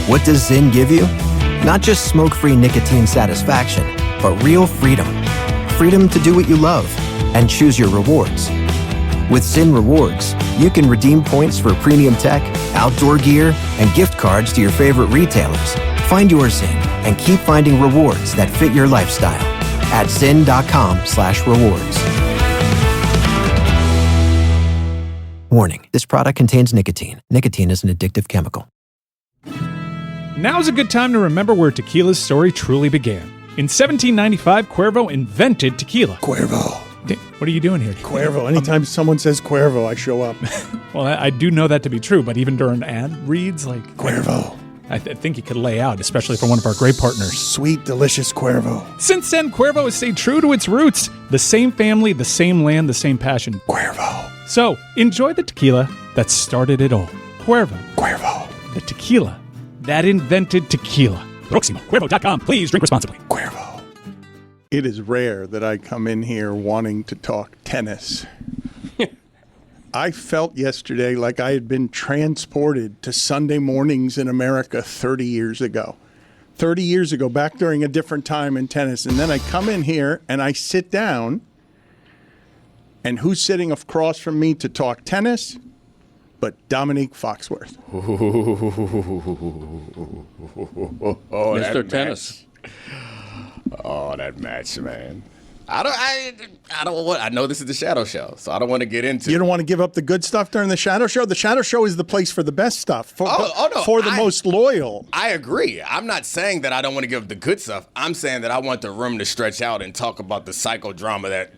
What does Zyn give you? Not just smoke-free nicotine satisfaction, but real freedom. Freedom to do what you love and choose your rewards. With Zyn Rewards, you can redeem points for premium tech, outdoor gear, and gift cards to your favorite retailers. Find your Zyn and keep finding rewards that fit your lifestyle at zyn.com/rewards. Warning, this product contains nicotine. Nicotine is an addictive chemical. Now's a good time to remember where tequila's story truly began. In 1795, Cuervo invented tequila. Cuervo. What are you doing here? Cuervo. Anytime someone says Cuervo, I show up. Well, I do know that to be true, but even during ad reads, like... Cuervo. I think you could lay out, especially for one of our great partners. Sweet, delicious Cuervo. Since then, Cuervo has stayed true to its roots. The same family, the same land, the same passion. Cuervo. So, enjoy the tequila that started it all. Cuervo. Cuervo. The tequila that invented tequila. Proximo. Cuervo.com. Please drink responsibly. Cuervo. It is rare that I come in here wanting to talk tennis. I felt yesterday like I had been transported to Sunday mornings in America 30 years ago. 30 years ago, back during a different time in tennis. And then I come in here and I sit down, and who's sitting across from me to talk tennis? But Domonique Foxworth. Mr. Tennis. Oh, that match, man. I know this is the Shadow Show, so I don't want to get into. You don't want to give up the good stuff during the Shadow Show? The Shadow Show is the place for the best stuff. For the most loyal. I agree. I'm not saying that I don't want to give up the good stuff. I'm saying that I want the room to stretch out and talk about the psychodrama that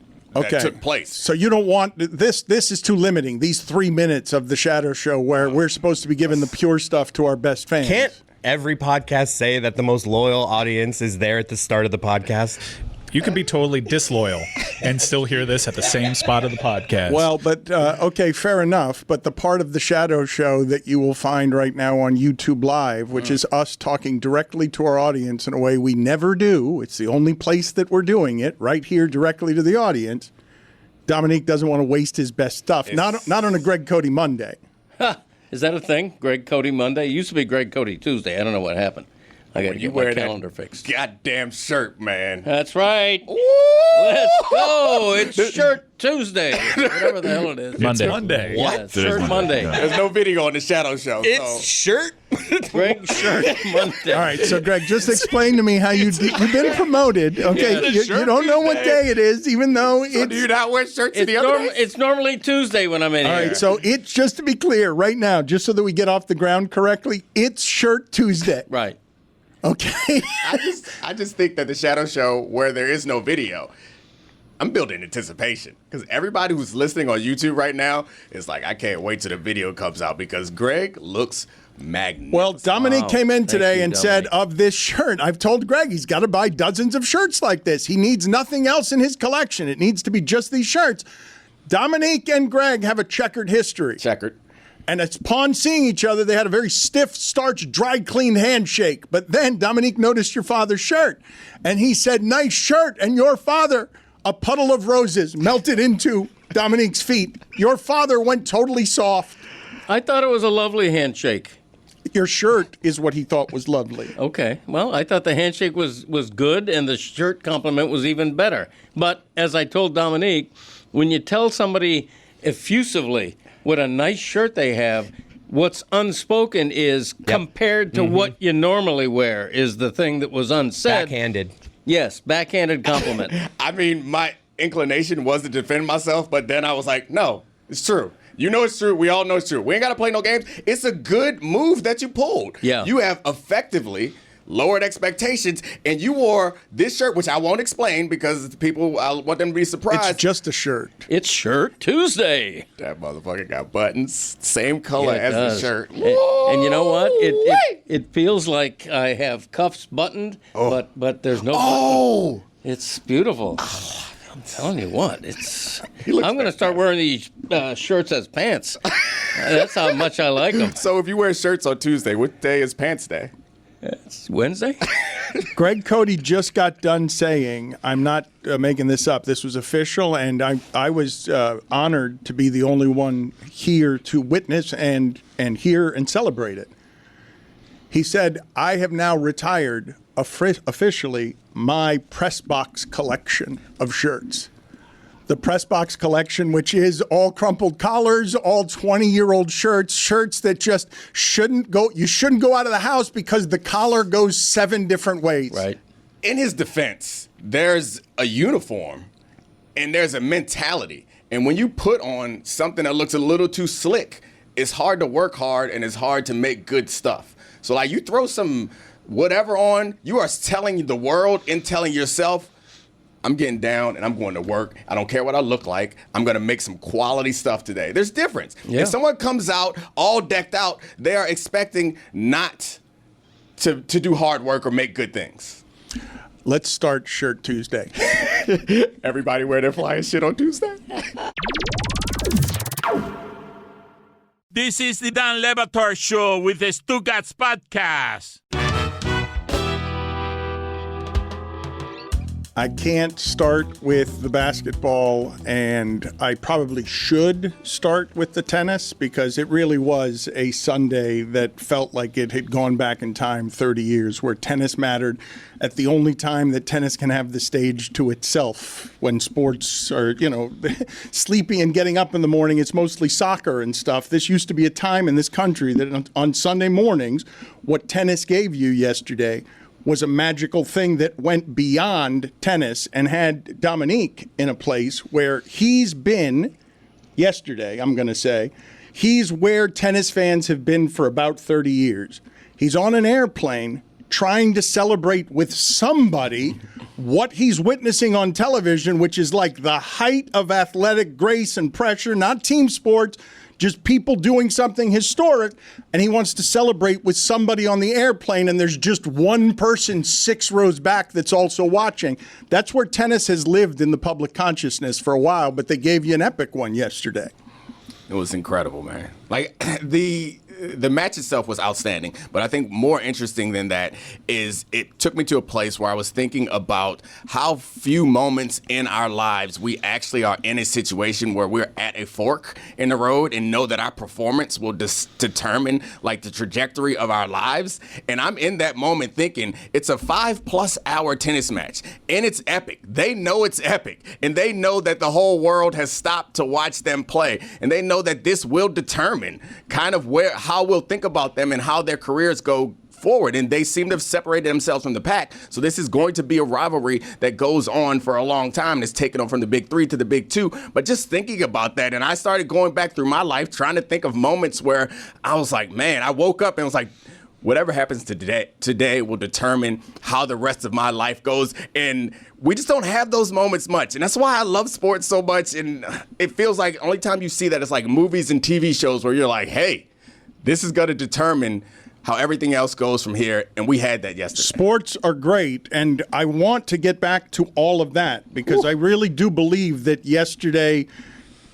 took place. So you don't want this. This is too limiting. These 3 minutes of the Shadow Show where we're supposed to be giving the pure stuff to our best fans. Can't every podcast say that the most loyal audience is there at the start of the podcast? You can be totally disloyal and still hear this at the same spot of the podcast. Well, but okay, fair enough. But the part of the Shadow Show that you will find right now on YouTube Live, which is us talking directly to our audience in a way we never do. It's the only place that we're doing it, right here directly to the audience. Domonique doesn't want to waste his best stuff. Not on a Greg Cote Monday. Is that a thing? Greg Cote Monday? It used to be Greg Cote Tuesday. I don't know what happened. I got to get my calendar fixed. Goddamn shirt, man. That's right. Ooh. Let's go. It's Shirt Tuesday. Whatever the hell it is. Monday. What? Yeah, Shirt Monday. There's no video on the Shadow Show. It's Shirt. Greg Shirt Monday. All right, so Greg, just explain to me how you've been promoted. Okay, you don't know what day it is, even though So do you not wear shirts the other days? It's normally Tuesday when I'm in here. All right, so it's just to be clear right now, just so that we get off the ground correctly, it's Shirt Tuesday. Right. Okay. I just think that the Shadow Show, where there is no video, I'm building anticipation because everybody who's listening on YouTube right now is like, I can't wait till the video comes out because Greg looks magnificent. Well, Domonique came in today and said of this shirt, I've told Greg he's got to buy dozens of shirts like this. He needs nothing else in his collection. It needs to be just these shirts. Domonique and Greg have a checkered history. Checkered. And upon seeing each other, they had a very stiff, starch, dry, clean handshake. But then Domonique noticed your father's shirt. And he said, nice shirt. And your father, a puddle of roses melted into Dominique's feet. Your father went totally soft. I thought it was a lovely handshake. Your shirt is what he thought was lovely. Okay. Well, I thought the handshake was good and the shirt compliment was even better. But as I told Domonique, when you tell somebody effusively what a nice shirt they have, what's unspoken is compared to what you normally wear is the thing that was unsaid. Backhanded. Yes, backhanded compliment. I mean, my inclination was to defend myself, but then I was like, no, it's true. You know it's true. We all know it's true. We ain't got to play no games. It's a good move that you pulled. Yeah. You have effectively lowered expectations, and you wore this shirt, which I won't explain because people, I want them to be surprised. It's just a shirt. It's Shirt Tuesday. That motherfucker got buttons, same color as the shirt. And you know what? It feels like I have cuffs buttoned, but there's no button. It's beautiful. I'm telling you what, I'm going to start wearing these shirts as pants. That's how much I like them. So if you wear shirts on Tuesday, what day is pants day? It's Wednesday? Greg Cote just got done saying, I'm not making this up, this was official, and I was honored to be the only one here to witness and hear and celebrate it. He said, I have now retired officially my press box collection of shirts. The press box collection, which is all crumpled collars, all 20-year-old shirts that just shouldn't go. You shouldn't go out of the house because the collar goes 7 different ways. Right. In his defense, there's a uniform and there's a mentality. And when you put on something that looks a little too slick, it's hard to work hard and it's hard to make good stuff. So like you throw some whatever on, you are telling the world and telling yourself, I'm getting down and I'm going to work. I don't care what I look like. I'm going to make some quality stuff today. There's difference. Yeah. If someone comes out all decked out, they are expecting not to do hard work or make good things. Let's start Shirt Tuesday. Everybody wear their flying shit on Tuesday. This is the Dan Le Batard Show with the Stugotz podcast. I can't start with the basketball, and I probably should start with the tennis because it really was a Sunday that felt like it had gone back in time 30 years where tennis mattered at the only time that tennis can have the stage to itself. When sports are, sleepy and getting up in the morning, it's mostly soccer and stuff. This used to be a time in this country that on Sunday mornings, what tennis gave you yesterday was a magical thing that went beyond tennis and had Domonique in a place where he's been yesterday, I'm going to say. He's where tennis fans have been for about 30 years. He's on an airplane trying to celebrate with somebody what he's witnessing on television, which is like the height of athletic grace and pressure, not team sports, just people doing something historic, and he wants to celebrate with somebody on the airplane, and there's just one person 6 rows back that's also watching. That's where tennis has lived in the public consciousness for a while, but they gave you an epic one yesterday. It was incredible, man. Like, the match itself was outstanding, but I think more interesting than that is it took me to a place where I was thinking about how few moments in our lives we actually are in a situation where we're at a fork in the road and know that our performance will determine like the trajectory of our lives. And I'm in that moment thinking it's a 5+ hour tennis match and it's epic. They know it's epic and they know that the whole world has stopped to watch them play, and they know that this will determine kind of how we'll think about them and how their careers go forward. And they seem to have separated themselves from the pack. So this is going to be a rivalry that goes on for a long time and it's taken on from the big 3 to the big 2. But just thinking about that, and I started going back through my life trying to think of moments where I was like, man, I woke up and was like, whatever happens today will determine how the rest of my life goes. And we just don't have those moments much. And that's why I love sports so much. And it feels like the only time you see that it's like movies and TV shows where you're like, hey, this is going to determine how everything else goes from here, and we had that yesterday. Sports are great, and I want to get back to all of that because I really do believe that yesterday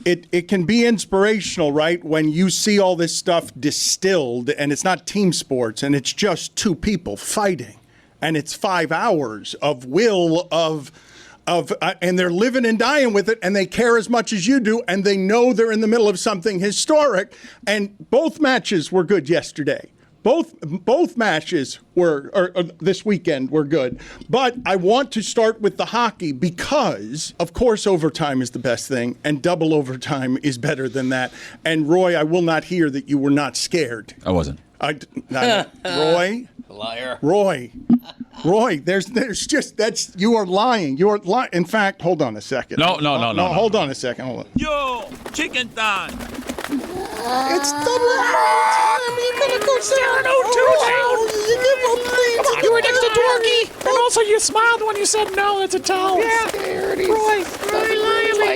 it can be inspirational, right, when you see all this stuff distilled, and it's not team sports, and it's just 2 people fighting, and it's 5 hours of will, and they're living and dying with it, and they care as much as you do, and they know they're in the middle of something historic. And both matches were good yesterday. Both matches were this weekend were good. But I want to start with the hockey because, of course, overtime is the best thing, and double overtime is better than that. And Roy, I will not hear that you were not scared. I wasn't. Roy. Liar. Roy, there's just you are lying. You are lying. In fact, hold on a second. No. Hold on a second. Hold on. Yo, chicken time. It's double time. You're gonna go Cyrano Tuesday. You were next to Dworky, and also you smiled when you said no. That's a towel. Yeah, Roy,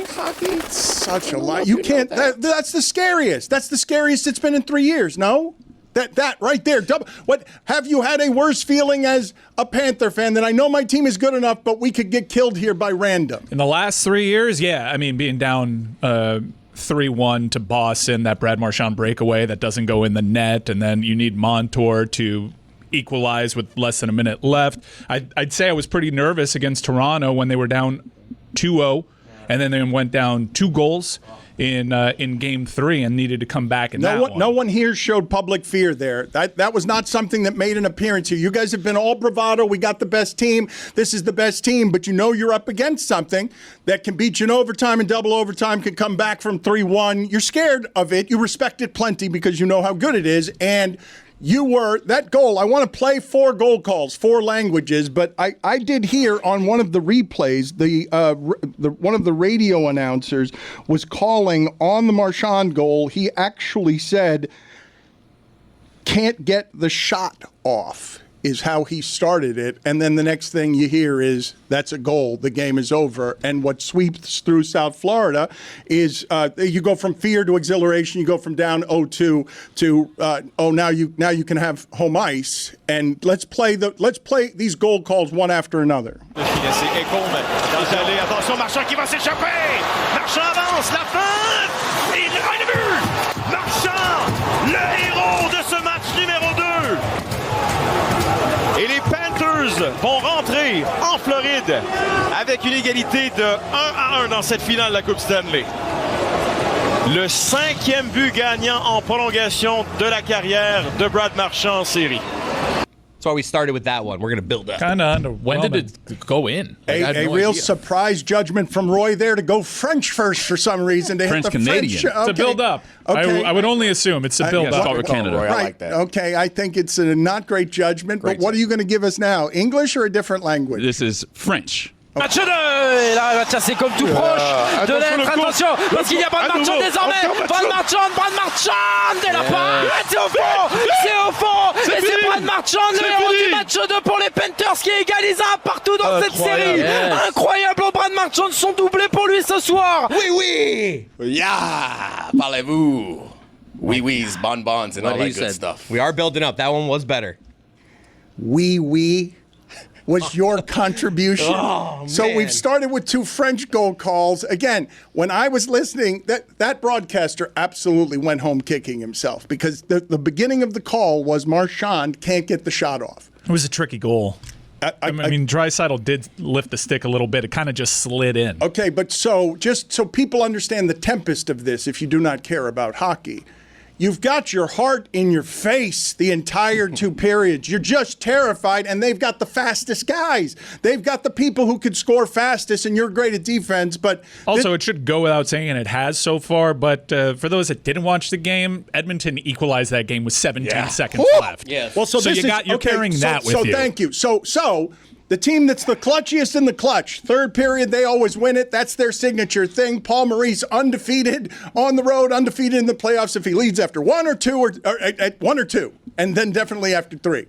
hockey. Such a lie. You can't. That's the scariest. That's the scariest it's been in 3 years. No. That right there. What have you had a worse feeling as a Panther fan than I know my team is good enough, but we could get killed here by random? In the last 3 years, yeah. I mean, being down 3-1 to Boston, that Brad Marchand breakaway that doesn't go in the net, and then you need Montour to equalize with less than a minute left. I'd say I was pretty nervous against Toronto when they were down 2-0, and then they went down 2 goals in Game 3 and needed to come back in that one. No one here showed public fear there. That was not something that made an appearance here. You guys have been all bravado. We got the best team. This is the best team. But you know you're up against something that can beat you in overtime and double overtime, can come back from 3-1. You're scared of it. You respect it plenty because you know how good it is. And that goal, I want to play 4 goal calls, 4 languages, but I did hear on one of the replays, one of the radio announcers was calling on the Marchand goal. He actually said, can't get the shot off, is how he started it. And then the next thing you hear is, that's a goal, the game is over. And what sweeps through South Florida is you go from fear to exhilaration, you go from down 0-2 to now you can have home ice. And let's play these goal calls one after another. Attention, Marchand qui va s'échapper. Marchand avance, la fin. Il a le but. Marchand, le héros de ce match numéro 2. Et les Panthers vont rentrer en Floride avec une égalité de 1-1 dans cette finale de la Coupe Stanley. Le 5e but gagnant en prolongation de la carrière de Brad Marchand en série. That's why we started with that one. We're going to build up. Kind of underwhelming. When did it go in? Like, A real surprise judgment from Roy there to go French first for some reason. To hit the French-Canadian. French, It's a build-up. Okay. I would only assume it's a build-up. Start with Canada. Roy, I like that. Okay, I think it's a not great judgment, but what are you going to give us now? English or a different language? This is French. Match 2, et là c'est comme tout proche de l'être, attention, parce qu'il y a Brad Marchand désormais, Brad Marchand, et la passe, c'est au fond, et c'est Brad Marchand, le héros du match 2 pour les Panthers qui égalise un partout dans cette série. Incroyable, Brad Marchand, son doublé pour lui ce soir. Oui. Yeah, parlez-vous. Oui-ouis, bonbons, and all that good stuff. We are building up. That one was better. Oui. Was your contribution. So man. we've started with 2 French goal calls. Again, when I was listening, that broadcaster absolutely went home kicking himself because the beginning of the call was Marchand can't get the shot off. It was a tricky goal. I mean, Draisaitl did lift the stick a little bit. It kind of just slid in. Okay, but just so people understand the tempest of this, if you do not care about hockey, you've got your heart in your face the entire 2 periods. You're just terrified, and they've got the fastest guys. They've got the people who could score fastest, and you're great at defense. But also, it should go without saying, and it has so far, but for those that didn't watch the game, Edmonton equalized that game with 17 seconds left. Yes. Well, so you're carrying that with you. So thank you. So the team that's the clutchiest in the clutch, 3rd period, they always win it. That's their signature thing. Paul Maurice, undefeated on the road, undefeated in the playoffs if he leads after 1 or 2, or at 1 or 2, and then definitely after 3.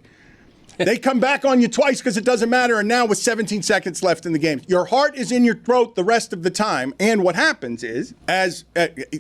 They come back on you twice because it doesn't matter, and now with 17 seconds left in the game. Your heart is in your throat the rest of the time, and what happens is, as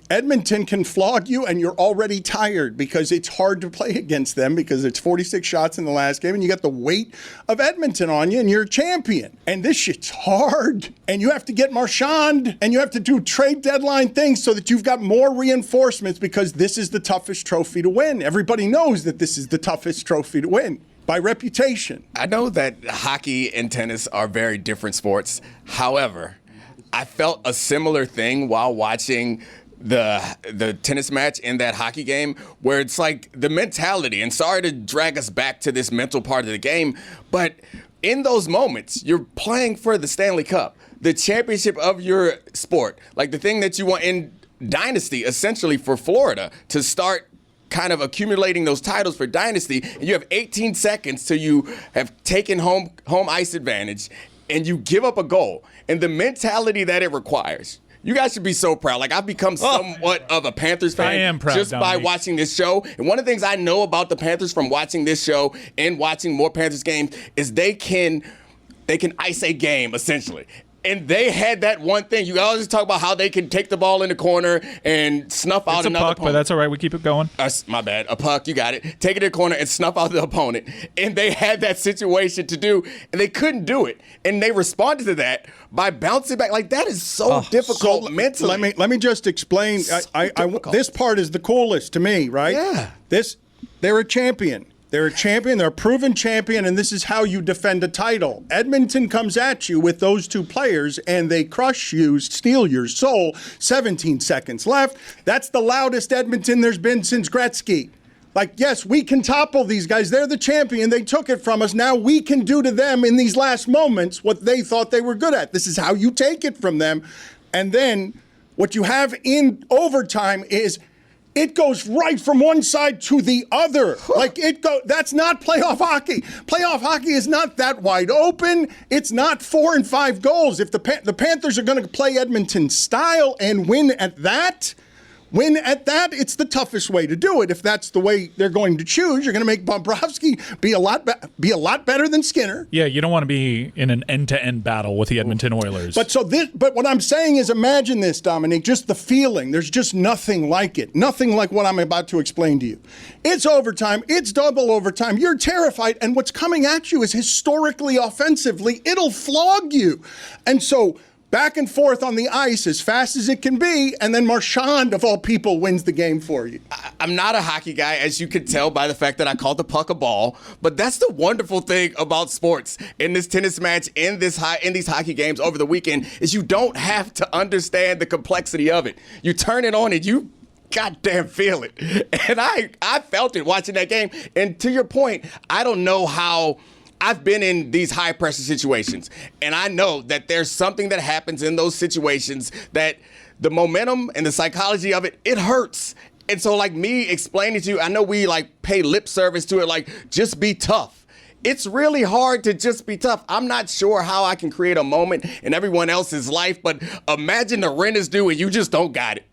Edmonton can flog you, and you're already tired because it's hard to play against them because it's 46 shots in the last game, and you got the weight of Edmonton on you, and you're a champion. And this shit's hard, and you have to get Marchand, and you have to do trade deadline things so that you've got more reinforcements because this is the toughest trophy to win. Everybody knows that this is the toughest trophy to win. By reputation. I know that hockey and tennis are very different sports. However, I felt a similar thing while watching the tennis match in that hockey game, where it's like the mentality, and sorry to drag us back to this mental part of the game, but in those moments, you're playing for the Stanley Cup, the championship of your sport, like the thing that you want in Dynasty, essentially for Florida, to start kind of accumulating those titles for Dynasty, and you have 18 seconds till you have taken home ice advantage, and you give up a goal, and the mentality that it requires. You guys should be so proud. Like, I've become somewhat of a Panthers fan. I am proud, just by Dominique. watching this show. And one of the things I know about the Panthers from watching this show and watching more Panthers games is they can ice a game, essentially. And they had that one thing. You always talk about how they can take the ball in the corner and snuff out another puck, opponent. but that's all right. We keep it going. My bad. A puck, you got it. Take it in the corner and snuff out the opponent. And they had that situation to do, and they couldn't do it. And they responded to that by bouncing back. Like, that is so difficult mentally. Let me just explain. This part is the coolest to me, right? Yeah. They're a champion. They're a champion. They're a proven champion, and this is how you defend a title. Edmonton comes at you with those two players, and they crush you, steal your soul. 17 seconds left. That's the loudest Edmonton there's been since Gretzky. Like, yes, we can topple these guys. They're the champion. They took it from us. Now we can do to them in these last moments what they thought they were good at. This is how you take it from them. And then what you have in overtime is it goes right from one side to the other. That's not playoff hockey. Playoff hockey is not that wide open. It's not 4 and 5 goals. If the Panthers are going to play Edmonton style and win at that, it's the toughest way to do it. If that's the way they're going to choose, you're going to make Bobrovsky be a lot better than Skinner. Yeah, you don't want to be in an end-to-end battle with the Edmonton Oilers. But what I'm saying is, imagine this, Domonique, just the feeling. There's just nothing like it. Nothing like what I'm about to explain to you. It's overtime. It's double overtime. You're terrified, and what's coming at you is historically offensively, it'll flog you. And so back and forth on the ice as fast as it can be, and then Marchand, of all people, wins the game for you. I'm not a hockey guy, as you can tell by the fact that I called the puck a ball, but that's the wonderful thing about sports in this tennis match, in these hockey games over the weekend, is you don't have to understand the complexity of it. You turn it on and you goddamn feel it. And I felt it watching that game. And to your point, I don't know how I've been in these high-pressure situations, and I know that there's something that happens in those situations that the momentum and the psychology of it, it hurts. And so, like, me explaining to you, I know we, like, pay lip service to it, like, just be tough. It's really hard to just be tough. I'm not sure how I can create a moment in everyone else's life, but imagine the rent is due and you just don't got it.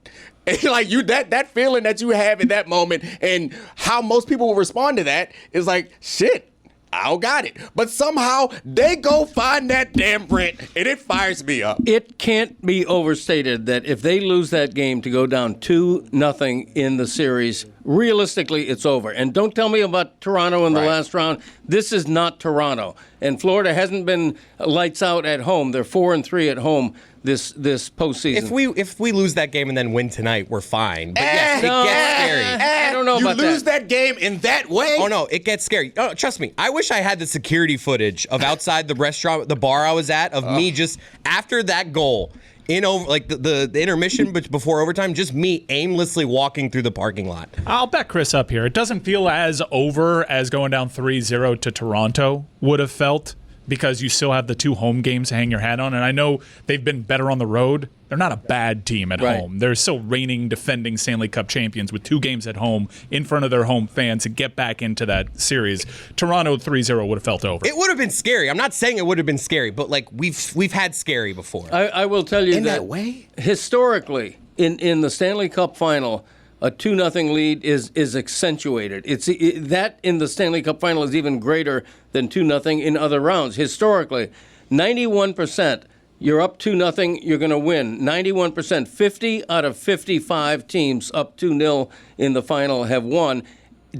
And like that feeling that you have in that moment, and how most people will respond to that is like, shit, I don't got it. But somehow they go find that damn rent, and it fires me up. It can't be overstated that if they lose that game to go down 2-0 in the series, realistically it's over. And don't tell me about Toronto in the last round. This is not Toronto. And Florida hasn't been lights out at home. They're 4-3 at home this postseason. If we lose that game and then win tonight, we're fine. But yes, it gets scary. I don't know about that. You lose that game in that way? Oh, no, it gets scary. Oh, trust me. I wish I had the security footage of outside the restaurant, the bar I was at, of me just after that goal, the intermission before overtime, just me aimlessly walking through the parking lot. I'll bet Chris up here. It doesn't feel as over as going down 3-0 to Toronto would have felt, because you still have the 2 home games to hang your hat on. And I know they've been better on the road. They're not a bad team at home. They're still reigning, defending Stanley Cup champions with 2 games at home in front of their home fans to get back into that series. Toronto 3-0 would have felt over. It would have been scary. I'm not saying it would have been scary, but like we've had scary before. I will tell you in that way, historically, in the Stanley Cup final, a 2-0 lead is accentuated. That in the Stanley Cup final is even greater than 2-0 in other rounds. Historically, 91%, you're up 2-0, you're going to win. 91%, 50 out of 55 teams up 2-0 in the final have won.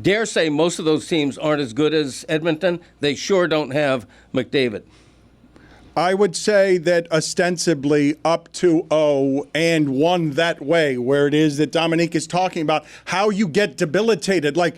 Dare say most of those teams aren't as good as Edmonton. They sure don't have McDavid. I would say that ostensibly up 2-0 and won that way, where it is that Domonique is talking about how you get debilitated. Like,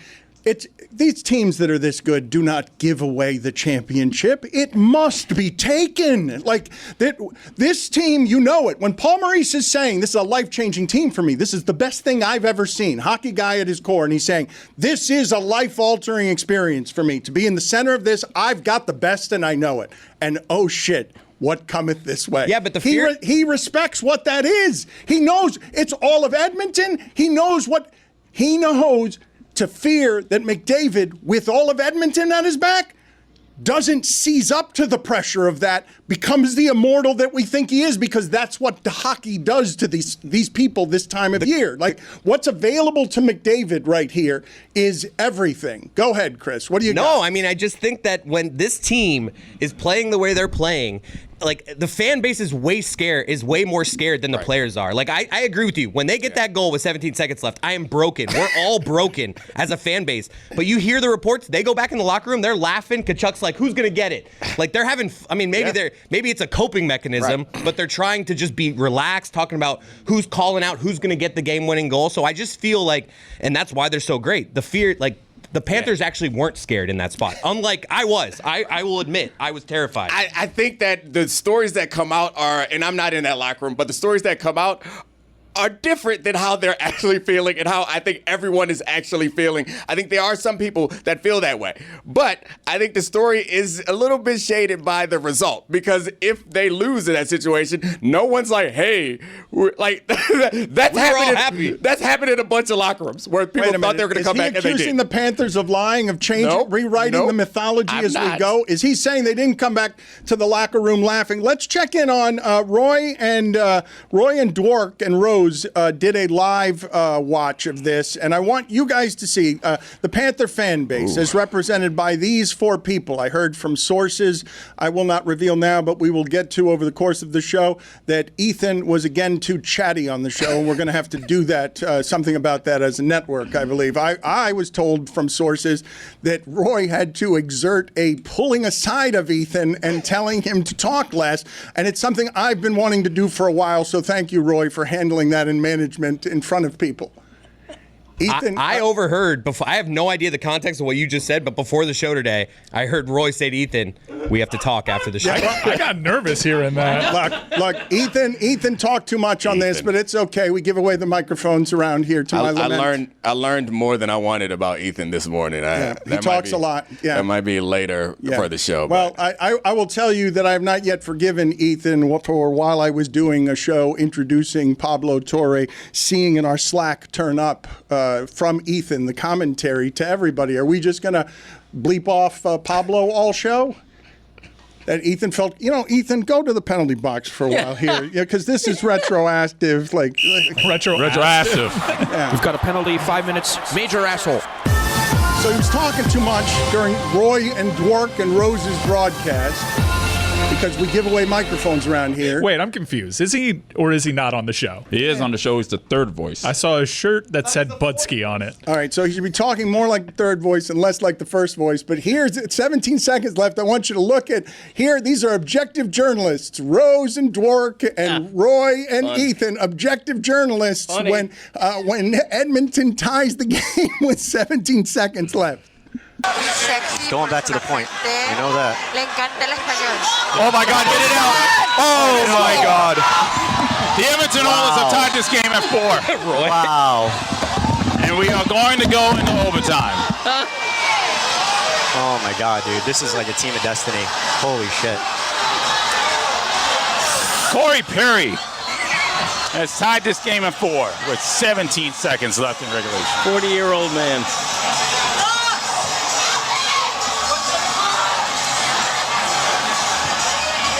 these teams that are this good do not give away the championship. It must be taken. Like, this team, you know it. When Paul Maurice is saying, this is a life-changing team for me, this is the best thing I've ever seen, hockey guy at his core, and he's saying, this is a life-altering experience for me. To be in the center of this, I've got the best and I know it. And oh shit, what cometh this way? Yeah, but the fear... He respects what that is. He knows it's all of Edmonton. He knows to fear that McDavid, with all of Edmonton at his back, doesn't seize up to the pressure of that, becomes the immortal that we think he is, because that's what the hockey does to these people this time of year. Like, what's available to McDavid right here is everything. Go ahead, Chris. What do you got? No, I mean, I just think that when this team is playing the way they're playing, like, the fan base is way more scared than the players are. Like, I agree with you. When they get that goal with 17 seconds left, I am broken. We're all broken as a fan base. But you hear the reports, they go back in the locker room, they're laughing. Kachuk's like, who's going to get it? Like, they're having, I mean, maybe it's a coping mechanism, but they're trying to just be relaxed, talking about who's calling out, who's going to get the game-winning goal. So I just feel like, and that's why they're so great. The fear, like, the Panthers actually weren't scared in that spot. Unlike I was. I will admit, I was terrified. I think that the stories that come out are, and I'm not in that locker room, but the stories that come out are different than how they're actually feeling and how I think everyone is actually feeling. I think there are some people that feel that way. But I think the story is a little bit shaded by the result, because if they lose in that situation, no one's like, hey, like that's happened in a bunch of locker rooms where people thought they were going to come back and they did. Is he accusing the Panthers of lying, of changing, rewriting the mythology as we go? Is he saying they didn't come back to the locker room laughing? Let's check in on Roy and Dwork and Rose did a live watch of this, and I want you guys to see the Panther fan base is represented by these four people. I heard from sources I will not reveal now, but we will get to over the course of the show, that Ethan was again too chatty on the show, and we're going to have to do that, something about that as a network, I believe. I was told from sources that Roy had to exert a pulling aside of Ethan and telling him to talk less, and it's something I've been wanting to do for a while, so thank you, Roy, for handling that in management in front of people. Ethan, I overheard before. I have no idea the context of what you just said, but before the show today, I heard Roy say to Ethan, "We have to talk after the show." I got nervous hearing that. Look, Ethan talked too much on this, but it's okay. We give away the microphones around here. I learned more than I wanted about Ethan this morning. He talks a lot. Yeah, that might be later for the show. Well, I will tell you that I have not yet forgiven Ethan for while I was doing a show introducing Pablo Torre, seeing in our Slack turn up from Ethan the commentary to everybody. Are we just going to bleep off Pablo all show? That Ethan felt, Ethan, go to the penalty box for a while here, because this is retroactive, Retroactive. Yeah. We've got a penalty, 5 minutes, major asshole. So he was talking too much during Roy and Dwork and Rose's broadcast, because we give away microphones around here. Wait, I'm confused. Is he or is he not on the show? He is on the show. He's the third voice. I saw a shirt that said Budsky on it. All right, so he should be talking more like the third voice and less like the first voice. But here's 17 seconds left. I want you to look at here. These are objective journalists, Rose and Dwork and Roy and Ethan, objective journalists. When Edmonton ties the game with 17 seconds left. Going back to the point. You know that. Oh my God, get it out. Oh my God. The Edmonton Oilers have tied this game at 4. Wow. And we are going to go into overtime. Oh my God, dude. This is like a team of destiny. Holy shit. Corey Perry has tied this game at 4 with 17 seconds left in regulation. 40-year-old man.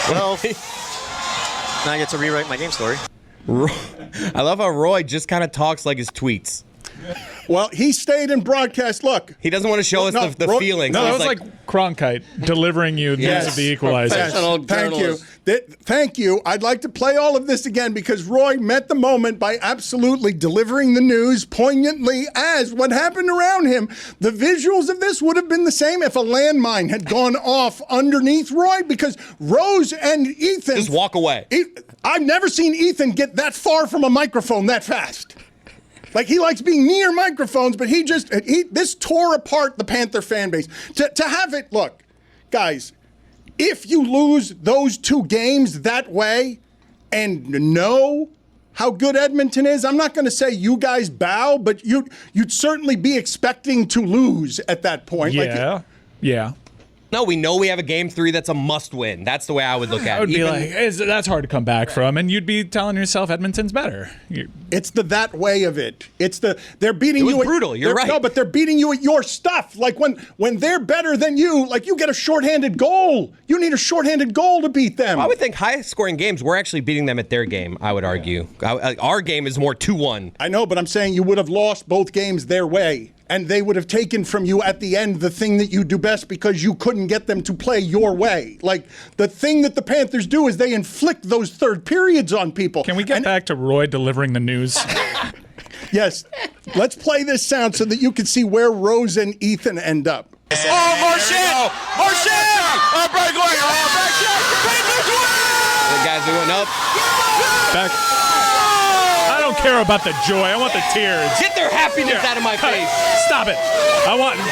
Well, now I get to rewrite my game story. I love how Roy just kind of talks like his tweets. Well, he stayed in broadcast. Look, he doesn't want to show us the feelings. No, that was like Cronkite delivering you news of the equalizer. Thank you. Thank you. I'd like to play all of this again, because Roy met the moment by absolutely delivering the news poignantly as what happened around him. The visuals of this would have been the same if a landmine had gone off underneath Roy, because Rose and Ethan just walk away. I've never seen Ethan get that far from a microphone that fast. Like, he likes being near microphones, but this tore apart the Panther fan base. To have it, look, guys, if you lose those two games that way and know how good Edmonton is, I'm not going to say you guys bow, but you'd certainly be expecting to lose at that point. Yeah. No, we know we have a game 3 that's a must-win. That's the way I would look at it. I would be like, that's hard to come back from, and you'd be telling yourself Edmonton's better. It's that way of it. They're beating you. It was brutal. You're right. No, but they're beating you at your stuff. Like when they're better than you, like you get a shorthanded goal. You need a shorthanded goal to beat them. Well, I would think high-scoring games, we're actually beating them at their game, I would argue. Our game is more 2-1. I know, but I'm saying you would have lost both games their way. And they would have taken from you at the end the thing that you do best, because you couldn't get them to play your way. Like, the thing that the Panthers do is they inflict those third periods on people. Can we get back to Roy delivering the news? Yes. Let's play this sound so that you can see where Rose and Ethan end up. Oh, Marchand! Oh, breakaway! The guys are going up. Back. I don't care about the joy. I want the tears. Get their happiness out of my face. Stop it.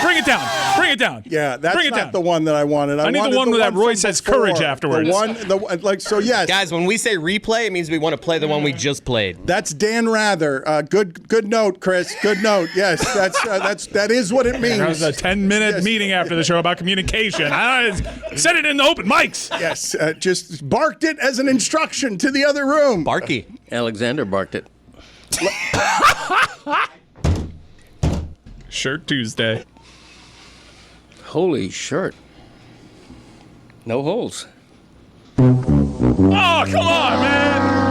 Bring it down. Bring it down. Yeah, that's Bring it not down. the one that I wanted. I need the one that Roy says courage afterwards. Yes. Guys, when we say replay, it means we want to play the one we just played. That's Dan Rather. Good note, Chris. Good note. Yes, that is what it means. That was a 10-minute meeting after the show about communication. I said it in the open mics. Yes, just barked it as an instruction to the other room. Barky. Alexander barked it. Shirt Tuesday. Holy shirt. No holes. Oh, come on, man.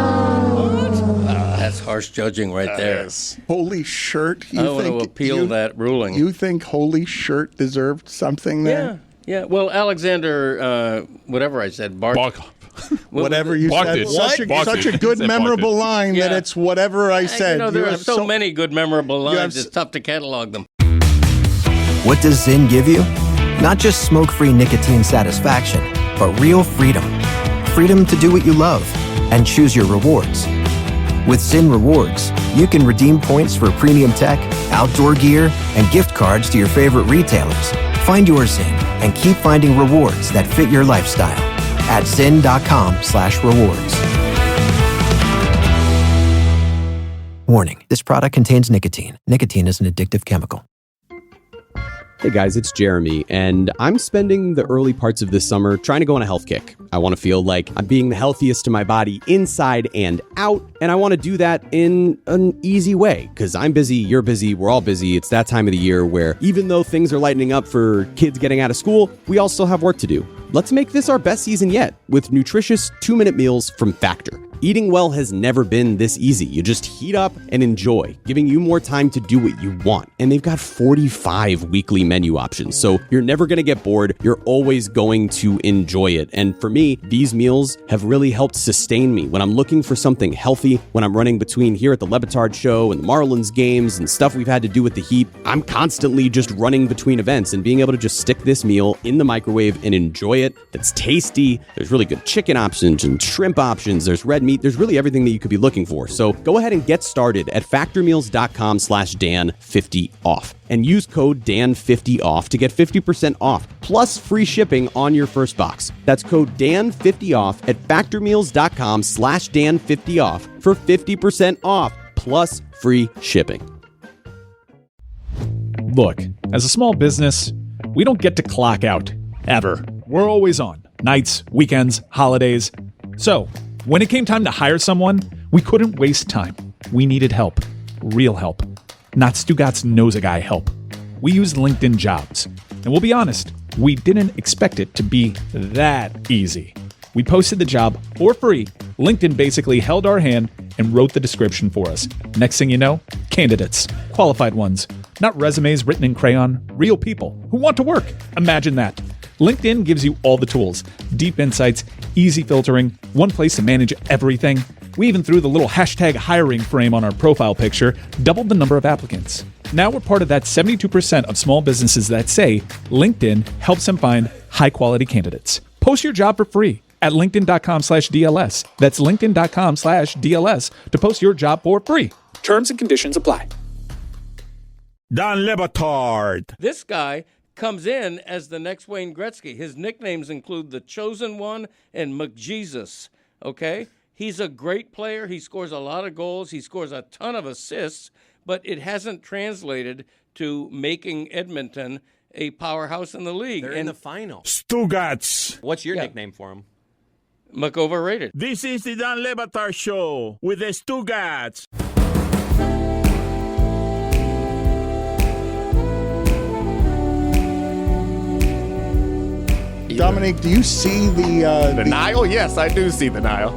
That's harsh judging right there. Holy shirt. I want to appeal that ruling. You think holy shirt deserved something there? Yeah. Well, Alexander, whatever I said, barked. Whatever you said. Such a good, memorable line that it's whatever I said. There are so many good, memorable lines, it's tough to catalog them. What does Zyn give you? Not just smoke-free nicotine satisfaction, but real freedom. Freedom to do what you love and choose your rewards. With Zyn Rewards, you can redeem points for premium tech, outdoor gear, and gift cards to your favorite retailers. Find your Zyn and keep finding rewards that fit your lifestyle at zyn.com/rewards. Warning, this product contains nicotine. Nicotine is an addictive chemical. Hey guys, it's Jeremy, and I'm spending the early parts of this summer trying to go on a health kick. I want to feel like I'm being the healthiest to my body inside and out, and I want to do that in an easy way, because I'm busy, you're busy, we're all busy. It's that time of the year where even though things are lightening up for kids getting out of school, we all still have work to do. Let's make this our best season yet with nutritious 2-minute meals from Factor. Eating well has never been this easy. You just heat up and enjoy, giving you more time to do what you want. And they've got 45 weekly menu options, so you're never going to get bored. You're always going to enjoy it. And for me, these meals have really helped sustain me when I'm looking for something healthy, when I'm running between here at the Batard show and the Marlins games and stuff we've had to do with the heat. I'm constantly just running between events, and being able to just stick this meal in the microwave and enjoy it. That's tasty. There's really good chicken options and shrimp options. There's red meat. There's really everything that you could be looking for. So go ahead and get started at factormeals.com/Dan50off and use code Dan50off to get 50% off plus free shipping on your first box. That's code Dan50off at factormeals.com/Dan50off for 50% off plus free shipping. Look, as a small business, we don't get to clock out, ever. We're always on, nights, weekends, holidays. So, when it came time to hire someone, we couldn't waste time. We needed help. Real help. Not Stugotz knows a guy help. We used LinkedIn Jobs. And we'll be honest, we didn't expect it to be that easy. We posted the job for free. LinkedIn basically held our hand and wrote the description for us. Next thing you know, candidates. Qualified ones. Not resumes written in crayon. Real people who want to work. Imagine that. LinkedIn gives you all the tools, deep insights, easy filtering, one place to manage everything. We even threw the little hashtag hiring frame on our profile picture, doubled the number of applicants. Now we're part of that 72% of small businesses that say LinkedIn helps them find high-quality candidates. Post your job for free at linkedin.com/DLS. That's linkedin.com/DLS to post your job for free. Terms and conditions apply. Dan Le Batard. This guy comes in as the next Wayne Gretzky. His nicknames include the Chosen One and McJesus, okay? He's a great player. He scores a lot of goals. He scores a ton of assists, but it hasn't translated to making Edmonton a powerhouse in the league. They're in the final. Stugotz. What's your nickname for him? McOverrated. This is the Dan Le Batard Show with the Stugotz. Domonique, do you see the Nile? Yes, I do see the Nile.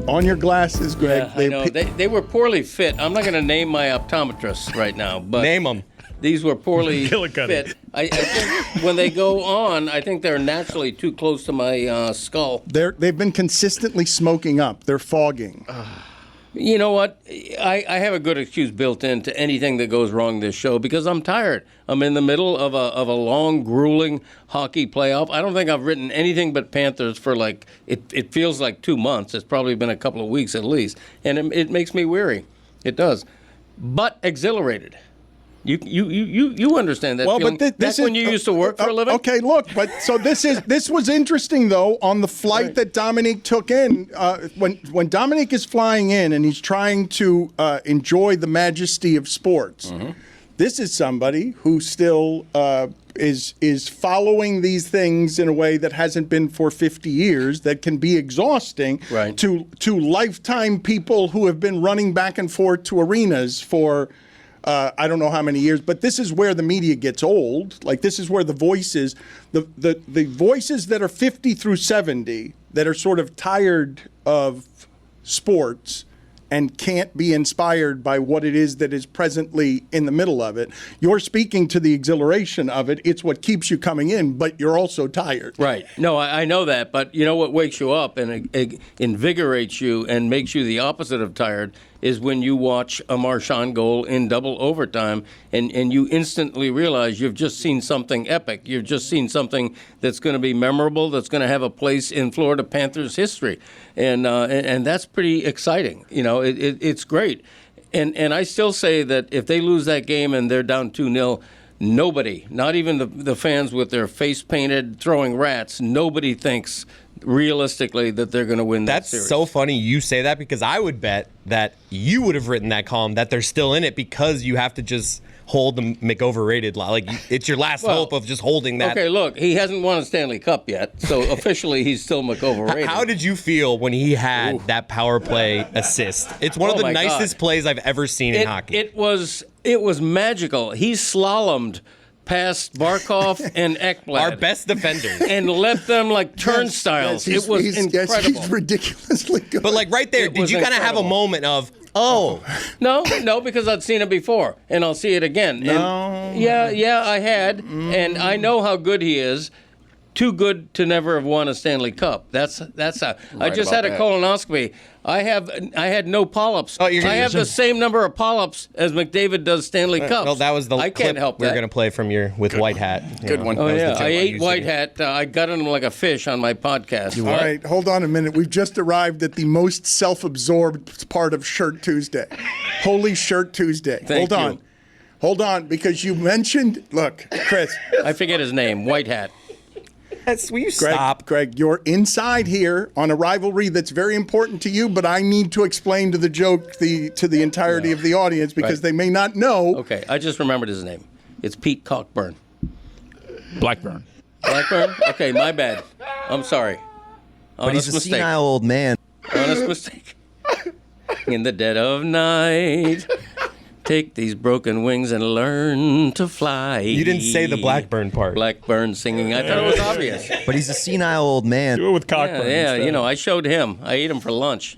On your glasses, Greg. Yeah, I know. They were poorly fit. I'm not going to name my optometrists right now, but name them. These were poorly fit. I think when they go on, I think they're naturally too close to my skull. They've been consistently smoking up. They're fogging. You know what? I have a good excuse built into anything that goes wrong this show because I'm tired. I'm in the middle of a long, grueling hockey playoff. I don't think I've written anything but Panthers for it feels like 2 months. It's probably been a couple of weeks at least. And it makes me weary. It does. But exhilarated. You understand that feeling. But that's when you used to work for a living? Okay, look, but so this was interesting though on the flight that Domonique took in. When Domonique is flying in and he's trying to enjoy the majesty of sports, this is somebody who still is following these things in a way that hasn't been for 50 years, that can be exhausting to lifetime people who have been running back and forth to arenas for I don't know how many years, but this is where the media gets old. Like, this is where the voices, the voices that are 50 through 70, that are sort of tired of sports and can't be inspired by what it is that is presently in the middle of it. You're speaking to the exhilaration of it. It's what keeps you coming in, but you're also tired. Right. No, I know that. But you know what wakes you up and invigorates you and makes you the opposite of tired is when you watch a Marchand goal in double overtime and you instantly realize you've just seen something epic. You've just seen something that's going to be memorable, that's going to have a place in Florida Panthers history. And that's pretty exciting. You know, it's great. And I still say that if they lose that game and they're down 2-0, nobody, not even the fans with their face painted throwing rats, nobody thinks realistically that they're going to win that series. That's so funny you say that because I would bet that you would have written that column that they're still in it because you have to just hold the McOverrated. Like, it's your last hope of just holding that. Okay, look, he hasn't won a Stanley Cup yet, so officially he's still McOverrated. How did you feel when he had that power play assist? It's one of the nicest plays I've ever seen in hockey. It was magical. He slalomed past Barkov and Ekblad, our best defenders, and left them like turnstiles. It was incredible. He's ridiculously good. But like right there, did you kind of have a moment of, oh? No, because I'd seen it before, and I'll see it again. No. And yeah, I had, and I know how good he is. Too good to never have won a Stanley Cup. I just had a colonoscopy. I had no polyps. I have the same number of polyps as McDavid does Stanley Cups. Well, that was the I can't help we were going to play from with White Hat. Good one. Oh, yeah. I ate White Hat. I gutted him like a fish on my podcast. All right, hold on a minute. We've just arrived at the most self-absorbed part of Shirt Tuesday. Holy Shirt Tuesday. Hold on, because you mentioned, look, Chris. I forget his name, White Hat. Will you stop? Greg, you're inside here on a rivalry that's very important to you, but I need to explain to the entirety of the audience because they may not know. Okay, I just remembered his name. It's Pete Cockburn. Blackburn. Blackburn? Okay, my bad. I'm sorry. But he's a senile old man. Honest mistake. In the dead of night, take these broken wings and learn to fly. You didn't say the Blackburn part. Blackburn singing. I thought it was obvious. But he's a senile old man. Do it with Cockburn. Yeah, I showed him. I ate him for lunch.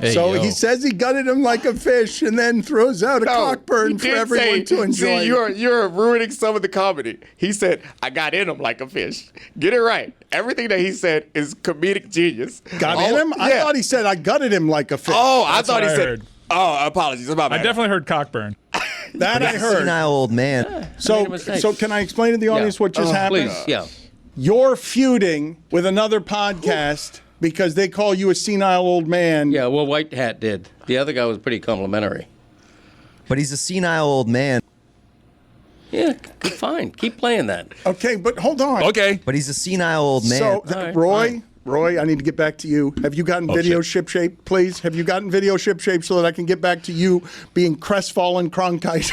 He says he gutted him like a fish and then throws out a Cockburn for everyone to enjoy. See, you're ruining some of the comedy. He said, I got in him like a fish. Get it right. Everything that he said is comedic genius. Got in him? I thought he said I gutted him like a fish. Oh, I thought he said... Oh, apologies. I definitely heard Cockburn. That I heard. Senile old man. Yeah, so can I explain to the audience what just happened? Please, yeah. You're feuding with another podcast because they call you a senile old man. Yeah, well, White Hat did. The other guy was pretty complimentary. But he's a senile old man. Yeah, fine. Keep playing that. Okay, but hold on. Okay. But he's a senile old man. So, Roy, I need to get back to you. Have you gotten video shipshape, please? Have you gotten video shipshape so that I can get back to you being crestfallen Cronkite?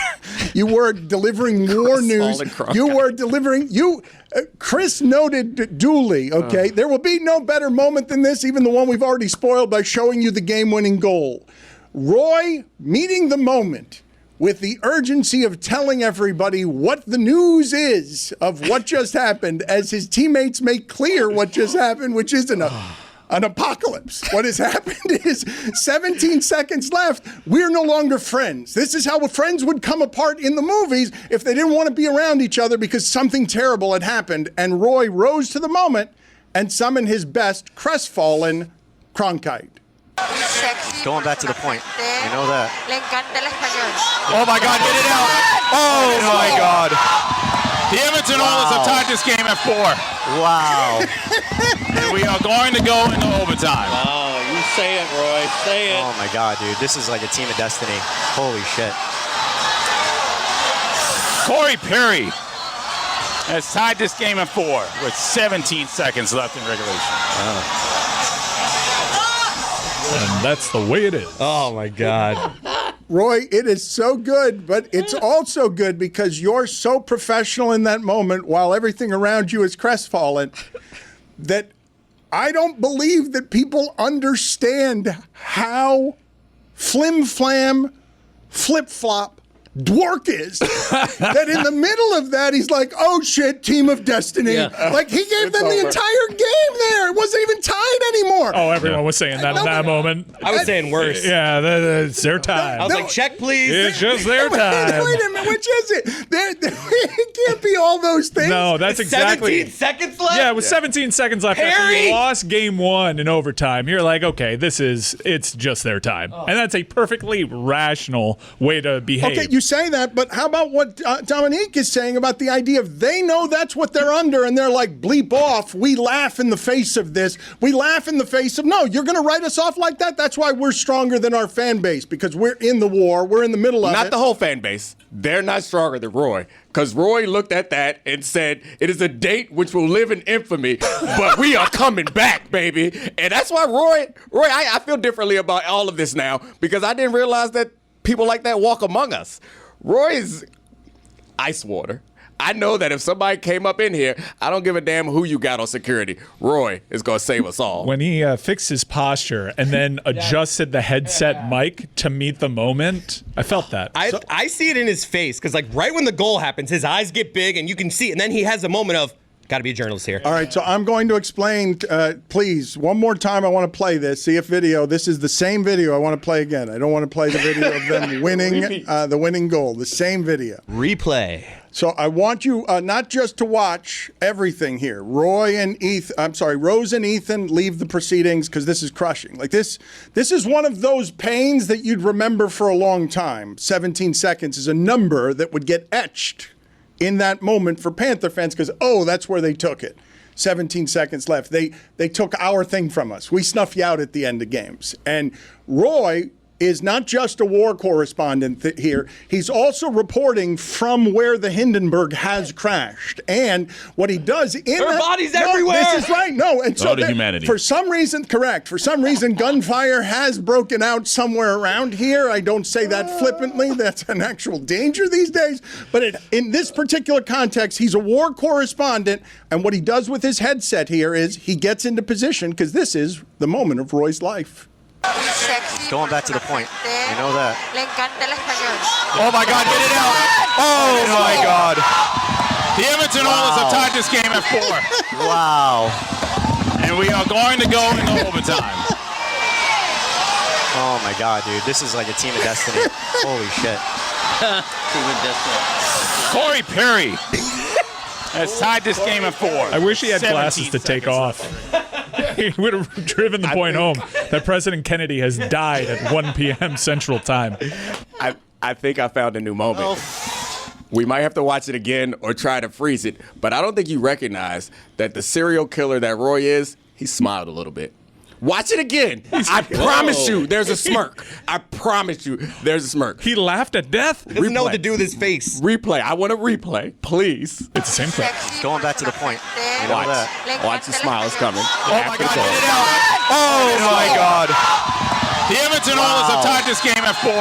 You were delivering war news. You were delivering. Chris noted duly, okay? There will be no better moment than this, even the one we've already spoiled by showing you the game-winning goal. Roy meeting the moment with the urgency of telling everybody what the news is of what just happened as his teammates make clear what just happened, which isn't an apocalypse. What has happened is 17 seconds left. We're no longer friends. This is how friends would come apart in the movies if they didn't want to be around each other because something terrible had happened. And Roy rose to the moment and summoned his best crestfallen Cronkite. Going back to the point. You know that. Oh my God, get it out. Oh my God. The Edmonton Oilers have tied this game at 4. Wow. And we are going to go into overtime. Oh, you say it, Roy. Say it. Oh my God, dude. This is like a team of destiny. Holy shit. Corey Perry has tied this game at 4 with 17 seconds left in regulation. And that's the way it is. Oh my God. Roy, it is so good, but it's also good because you're so professional in that moment while everything around you is crestfallen that I don't believe that people understand how flim-flam, flip-flop Dwork is. That in the middle of that, he's like, oh shit, team of destiny. Yeah. Like he gave them the entire game there. It wasn't even tied anymore. Oh, everyone was saying that in that moment. I was saying worse. Yeah, it's their time. I was like, check, please. It's just their time. Wait a minute, which is it? It can't be all those things. No, that's exactly. 17 seconds left? Yeah, with 17 seconds left after Harry! you lost game 1 in overtime, you're like, okay, it's just their time. And that's a perfectly rational way to behave. Okay, you say that, but how about what Domonique is saying about the idea of they know that's what they're under and they're like, bleep off. We laugh in the face of this. We laugh in the face of, no, you're going to write us off like that? That's why we're stronger than our fan base, because we're in the war. We're in the middle of it. Not the whole fan base. They're not stronger than Roy. Because Roy looked at that and said, it is a date which will live in infamy, but we are coming back, baby. And that's why Roy, I feel differently about all of this now, because I didn't realize that people like that walk among us. Roy is ice water. I know that if somebody came up in here, I don't give a damn who you got on security. Roy is going to save us all. When he fixed his posture and then adjusted the headset mic to meet the moment, I felt that. I see it in his face because, like, right when the goal happens, his eyes get big and you can see it. And then he has a moment of, got to be a journalist here. All right, so I'm going to explain, please, one more time. I want to play this. See if video. This is the same video I want to play again. I don't want to play the video of them winning the winning goal. The same video. Replay. So I want you not just to watch everything here. Rose and Ethan leave the proceedings because this is crushing. Like this is one of those pains that you'd remember for a long time. 17 seconds is a number that would get etched in that moment for Panther fans because, oh, that's where they took it. 17 seconds left. They took our thing from us. We snuff you out at the end of games. And Roy is not just a war correspondent here. He's also reporting from where the Hindenburg has crashed. And what he does in there are bodies everywhere. This is right. No, and so humanity. For some reason, gunfire has broken out somewhere around here. I don't say that flippantly. That's an actual danger these days. But in this particular context, he's a war correspondent. And what he does with his headset here is he gets into position because this is the moment of Roy's life. Going back to the point. You know that. Oh my God, get it out. Oh my God. The Edmonton Oilers have tied this game at 4. Wow. And we are going to go into overtime. Oh my God, dude. This is like a team of destiny. Holy shit. Team of destiny. Corey Perry has tied this game at 4. I wish he had glasses to take off. He would have driven the point home that President Kennedy has died at 1 p.m. Central Time. I think I found a new moment. We might have to watch it again or try to freeze it, but I don't think you recognize that the serial killer that Roy is, he smiled a little bit. Watch it again. I promise you there's a smirk. I promise you there's a smirk. He laughed at death? He doesn't know what to do with his face. Replay. I want a replay, please. It's the same thing. Going back to the point. You know that. Watch the smile is coming. Oh my God, get it out. Oh my God. The Edmonton Oilers have tied this game at 4.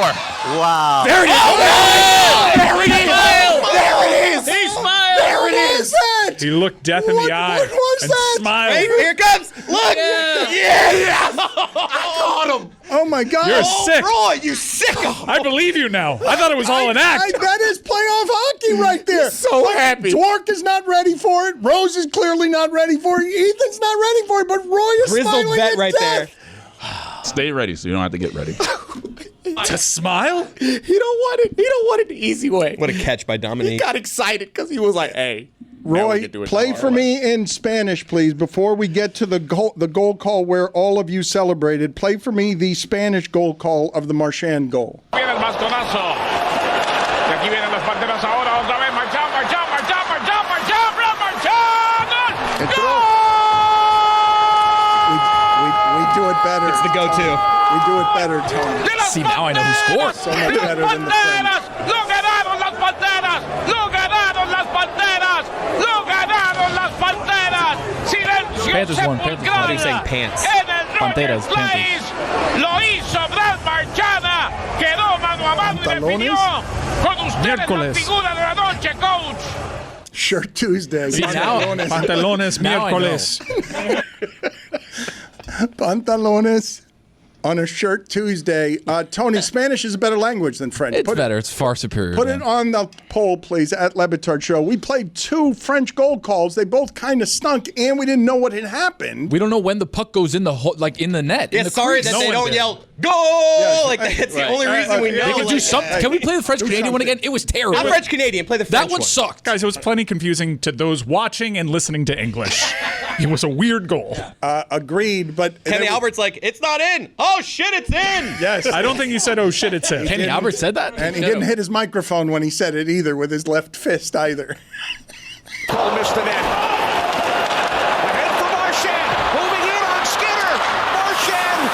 Wow. There it is. There it is. There it is. He smiled. There it is. He looked death in the eye what was and that? smiled. Hey, here it comes. Look. Yes. I caught him. Oh my God. You're sick. Roy, you sicko. I believe you now. I thought it was all an act. That is playoff hockey right there. So happy. Dwork is not ready for it. Rose is clearly not ready for it. Ethan's not ready for it. But Roy is Grizzled smiling vet at right death. there. Stay ready so you don't have to get ready. To smile? He don't want it. He don't want it the easy way. What a catch by He Domonique. got excited because he was like, hey, Roy, play for me in Spanish, please, before we get to the goal call where all of you celebrated. Play for me the Spanish goal call of the Marchand goal. Viene el bastonazo. Y aquí vienen las Panteras ahora. Otra vez Marchand. We do it better. It's the go-to. We do it better, Tony. See, now I know who scored. So much better than the French. ¡Lo ganaron las Panteras! ¡Lo ganaron las Panteras! ¡Lo ganaron las Panteras! ¡Silencio Panthers won. sepulcral! Why are you saying pants? En el Panteras, Roger Place lo hizo Brad Marchand. Quedó mano a mano y definió. Con ustedes la Miércoles. figura de la noche, coach. Shirt Tuesday. See, now, pantalones miércoles. Pantalones on a Shirt Tuesday. Tony, Spanish is a better language than French. It's better. It's far superior. Put it on the poll, please, at Le Batard Show. We played 2 French goal calls. They both kind of stunk, and we didn't know what had happened. We don't know when the puck goes in the in the net. Yeah, in the sorry crease. that they don't yell, goal! Yes. That's the only reason we know. They could do like, something. Can we play the French-Canadian one again? It was terrible. I'm French-Canadian. Play the French That one sucked. Guys, it was plenty confusing to those watching and listening to English. It was a weird goal. Agreed, but... Kenny Albert's like, it's not in. Oh, shit, it's in. Yes. I don't think he said, oh, shit, it's in. Kenny Albert said that? And he didn't hit his microphone when he said it either with his left fist either. Cole missed the net. Ahead for Marchand. Moving in on Skinner. Marchand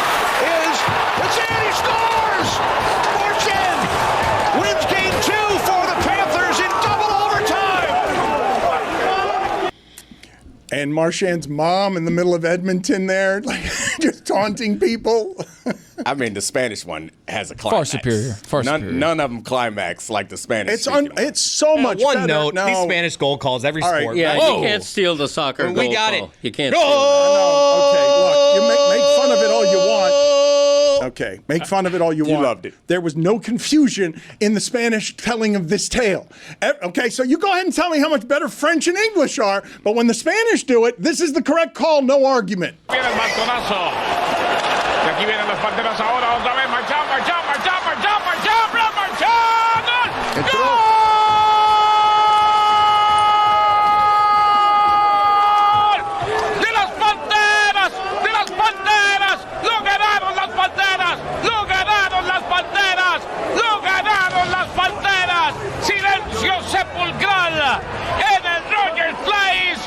it's in. He scores. Marchand wins game 2 for the Panthers in double overtime. And Marchand's mom in the middle of Edmonton there, like just taunting people. I mean, the Spanish one has a climax. Far superior. Far superior. None of them climax like the Spanish. It's so much One better. note, No. these Spanish goal calls, every All right. sport. Yeah, right? you can't steal the soccer goal. We got call. it. You can't Goal! steal it. Okay, look, you make fun of it all you want. Okay, make fun of it all you want. You loved it. There was no confusion in the Spanish telling of this tale. Okay, so you go ahead and tell me how much better French and English are, but when the Spanish do it, this is the correct call, no argument. Viene el bastonazo. Y aquí vienen las Panteras ahora. Otra vez Marchand. Brad Marchand. ¡Gol! ¡De las Panteras! ¡Lo ganaron las Panteras! ¡Lo ganaron las Panteras! ¡Lo ganaron las Panteras! ¡Silencio sepulcral! En el Roger Place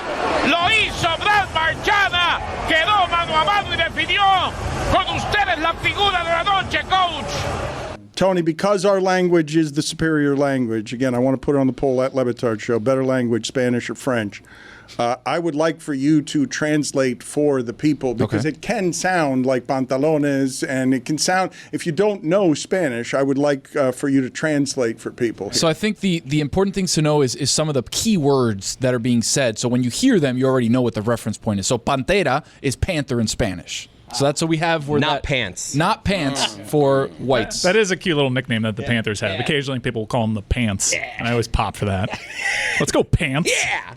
lo hizo Brad Marchand. Quedó mano a mano y definió. Con ustedes la figura de la noche, coach. Tony, because our language is the superior language, again, I want to put it on the poll at Le Batard Show, better language, Spanish or French. I would like for you to translate for the people because it can sound like pantalones and it can sound, if you don't know Spanish, I would like for you to translate for people. So I think the important things to know is some of the key words that are being said. So when you hear them, you already know what the reference point is. So pantera is panther in Spanish. So that's what we have. Not pants. Not pants for whites. That is a cute little nickname that the Panthers have. Occasionally people will call them the Pants, and I always pop for that. Let's go, Pants. Yeah.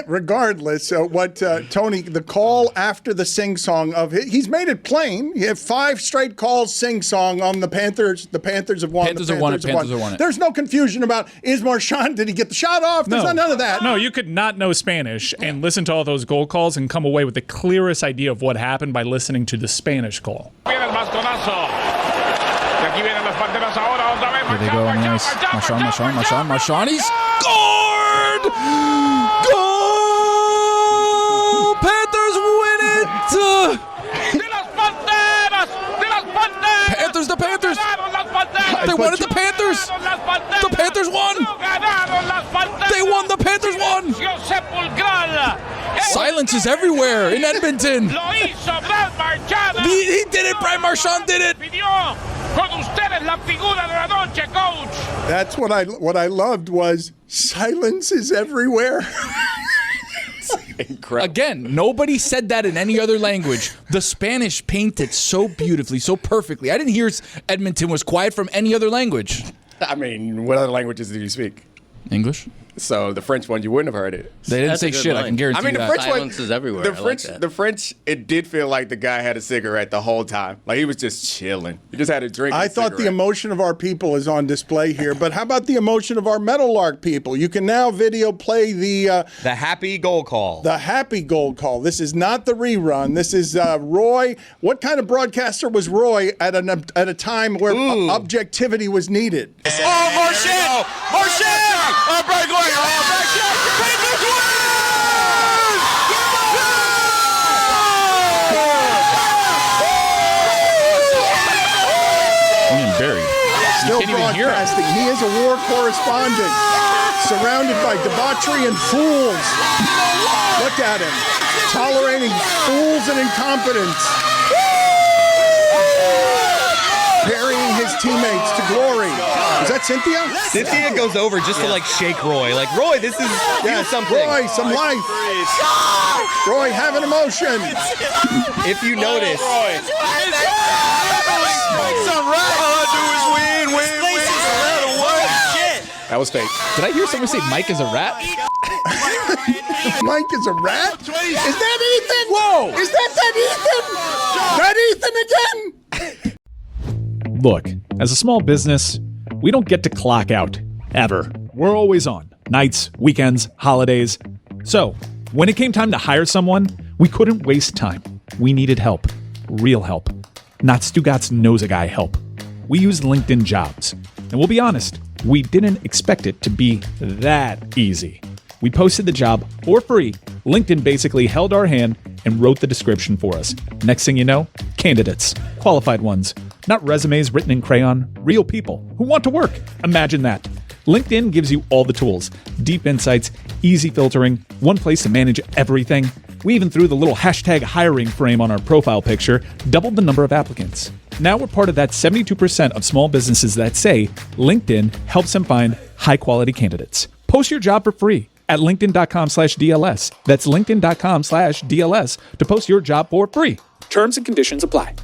Regardless, Tony, the call after the sing-song of he's made it plain. You have 5 straight calls sing-song on the Panthers. The Panthers have won. Panthers have won it. Panthers have won it. There's no confusion about is Marchand, did he get the shot off? There's none of that. No, you could not know Spanish and listen to all those goal calls and come away with the clearest idea of what happened by listening to the Spanish call. Viene el bastonazo. Y aquí vienen las Panteras ahora. Otra vez Here they go on the ice. Marchand. He scored! Goal! Panthers win it! ¡De las Panteras! Panthers, the Panthers! ¡Ganaron las Panteras! They won it, the Panthers! The Panthers won! ¡Ganaron las Panteras! They won, the Panthers won! ¡Silencio sepulcral! Silence is everywhere in Edmonton! Lo hizo Brad Marchand. He did it! Brian Marchand did it! Definió con ustedes la figura de la noche, coach. That's what I loved was silence is everywhere. Incredible. Again, nobody said that in any other language. The Spanish painted so beautifully, so perfectly. I didn't hear Edmonton was quiet from any other language. I mean, what other languages do you speak? English? So the French one, you wouldn't have heard it. They didn't That's a say good shit. I line. can guarantee I mean, the that. French one, Silence is everywhere. The I like French, that. the French, it did feel like the guy had a cigarette the whole time. Like he was just chilling. He just had a drink. I and a thought the cigarette. emotion of our people is on display here, but how about the emotion of our Meadowlark people? You can now video play the happy goal call. The happy goal call. This is not the rerun. This is Roy. What kind of broadcaster was Roy at a time where objectivity was needed? Oh, Marchand! Marchand! Oh, breakaway! Oh, Panthers win! Barry. Still can't even hear it. broadcasting. He is a war correspondent, surrounded by debauchery and fools. Look at him, tolerating fools and incompetence, burying his teammates to glory. Is that Cynthia? Cynthia goes over just to shake Roy. Like, Roy, this is do something. Roy, some life. Roy, have an emotion. If you notice, That was fake. Did I hear someone say Mike is a rat? Mike is a rat? Is that Ethan? Whoa! Is that Ethan? That Ethan again? Look, as a small business, we don't get to clock out, ever. We're always on, nights, weekends, holidays. So, when it came time to hire someone, we couldn't waste time. We needed help. Real help. Not Stugotz knows a guy help. We used LinkedIn Jobs. And we'll be honest, we didn't expect it to be that easy. We posted the job for free. LinkedIn basically held our hand and wrote the description for us. Next thing you know, candidates, qualified ones, not resumes written in crayon, real people who want to work. Imagine that. LinkedIn gives you all the tools, deep insights, easy filtering, one place to manage everything. We even threw the little hashtag hiring frame on our profile picture, doubled the number of applicants. Now we're part of that 72% of small businesses that say LinkedIn helps them find high-quality candidates. Post your job for free at linkedin.com/DLS. That's linkedin.com/DLS to post your job for free. Terms and conditions apply.